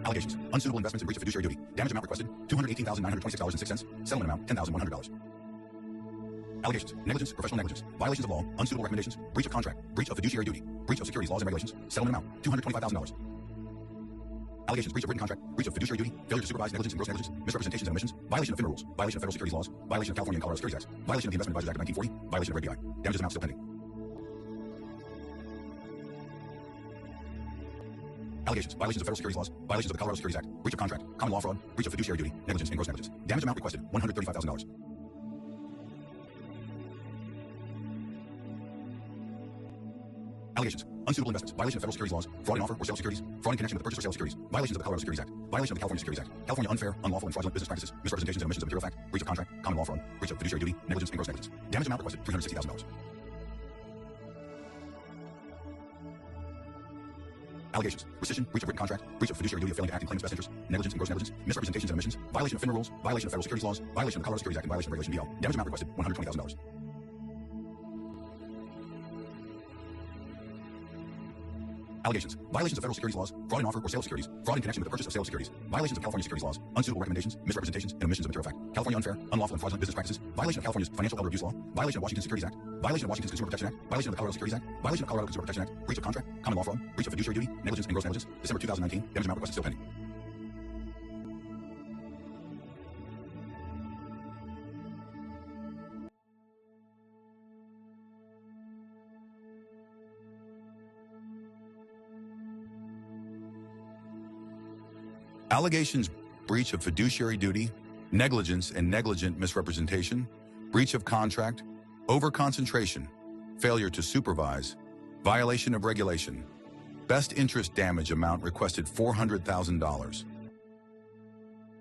Allegations. Unsuitable investments in breach of fiduciary duty. Damage amount requested, $218,926.06. Settlement amount, $10,100. Allegations. Negligence, professional negligence. Violations of law, unsuitable recommendations, breach of contract, breach of fiduciary duty, breach of securities laws and regulations. Settlement amount, $225,000. Allegations. Breach of written contract, breach of fiduciary duty, failure to supervise, negligence and gross negligence, misrepresentations and omissions, violation of FINRA rules, violation of federal securities laws, violation of California and Colorado Securities Acts, violation of the Investment Advisors Act of 1940, violation of Reg BI. Damages amount still pending. Allegations. Violations of federal securities laws, violations of the Colorado Securities Act, breach of contract, common law fraud, breach of fiduciary duty, negligence and gross negligence. Damage amount requested, $135,000. Allegations. Unsuitable investments, violation of federal securities laws, fraud in offer or sale of securities, fraud in connection with the purchase or sale of securities, violations of the Colorado Securities Act, violation of the California Securities Act, California unfair, unlawful, and fraudulent business practices, misrepresentations and omissions of material fact, breach of contract, common law fraud, breach of fiduciary duty, negligence and gross negligence. Damage amount requested, $360,000. Allegations. Rescission, breach of written contract, breach of fiduciary duty of failing to act in claimant's best interest, negligence and gross negligence, misrepresentations and omissions, violation of FINRA rules, violation of federal securities laws, violation of the Colorado Securities Act, and violation of Regulation BL. Damage amount requested, $120,000. Allegations. Violations of federal securities laws, fraud in offer or sale of securities, fraud in connection with the purchase or sale of securities, violations of California securities laws, unsuitable recommendations, misrepresentations, and omissions of material fact, California unfair, unlawful, and fraudulent business practices, violation of California's financial elder abuse law, violation of Washington Securities Act, violation of Washington's Consumer Protection Act, violation of the Colorado Securities Act, violation of Colorado Consumer Protection Act, breach of contract, common law fraud, breach of fiduciary duty, negligence and gross negligence. December 2019. Damage amount requested still pending. Allegations. Breach of fiduciary duty, negligence and negligent misrepresentation, breach of contract, overconcentration, failure to supervise, violation of regulation. Best interest damage amount requested $400,000.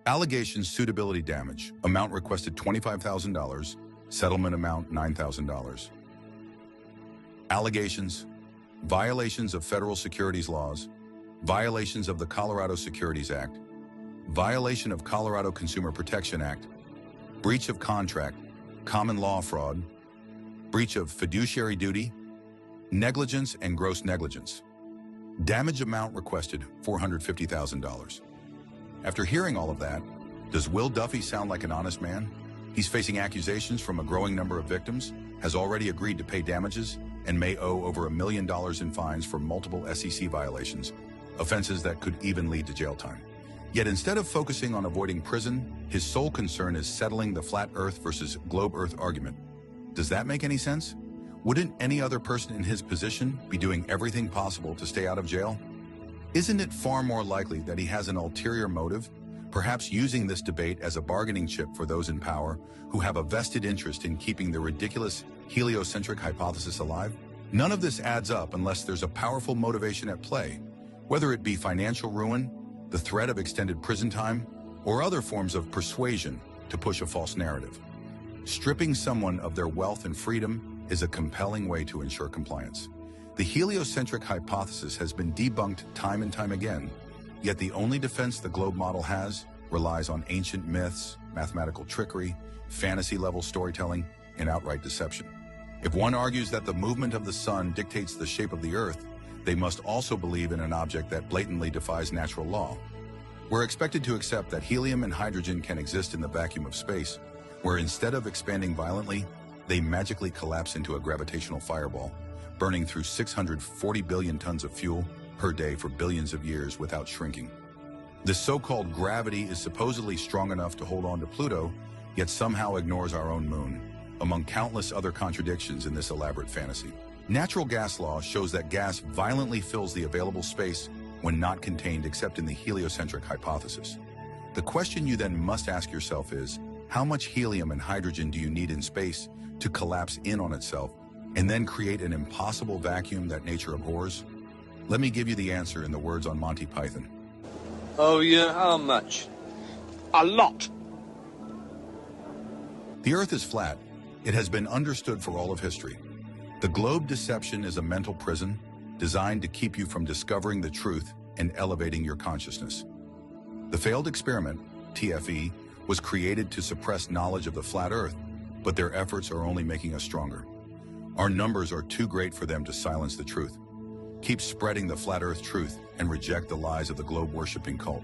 Allegations suitability damage, amount requested $25,000, settlement amount $9,000. Allegations, violations of federal securities laws, violations of the Colorado Securities Act, violation of Colorado Consumer Protection Act, breach of contract, common law fraud, breach of fiduciary duty, negligence and gross negligence. Damage amount requested $450,000. After hearing all of that, does Will Duffy sound like an honest man? He's facing accusations from a growing number of victims, has already agreed to pay damages, and may owe over $1 million in fines for multiple SEC violations, offenses that could even lead to jail time. Yet instead of focusing on avoiding prison, his sole concern is settling the flat Earth versus globe Earth argument. Does that make any sense? Wouldn't any other person in his position be doing everything possible to stay out of jail? Isn't it far more likely that he has an ulterior motive, perhaps using this debate as a bargaining chip for those in power who have a vested interest in keeping the ridiculous heliocentric hypothesis alive? None of this adds up unless there's a powerful motivation at play, whether it be financial ruin, the threat of extended prison time, or other forms of persuasion to push a false narrative. Stripping someone of their wealth and freedom is a compelling way to ensure compliance. The heliocentric hypothesis has been debunked time and time again, yet the only defense the globe model has relies on ancient myths, mathematical trickery, fantasy-level storytelling, and outright deception. If one argues that the movement of the sun dictates the shape of the Earth, they must also believe in an object that blatantly defies natural law. We're expected to accept that helium and hydrogen can exist in the vacuum of space, where instead of expanding violently, they magically collapse into a gravitational fireball, burning through 640 billion tons of fuel per day for billions of years without shrinking. This so-called gravity is supposedly strong enough to hold on to Pluto, yet somehow ignores our own moon, among countless other contradictions in this elaborate fantasy. Natural gas law shows that gas violently fills the available space when not contained except in the heliocentric hypothesis. The question you then must ask yourself is, how much helium and hydrogen do you need in space to collapse in on itself and then create an impossible vacuum that nature abhors? Let me give you the answer in the words on Monty Python. Oh yeah, how much? A lot. The Earth is flat. It has been understood for all of history. The globe deception is a mental prison designed to keep you from discovering the truth and elevating your consciousness. The failed experiment, TFE, was created to suppress knowledge of the flat Earth, but their efforts are only making us stronger. Our numbers are too great for them to silence the truth. Keep spreading the flat Earth truth and reject the lies of the globe-worshipping cult.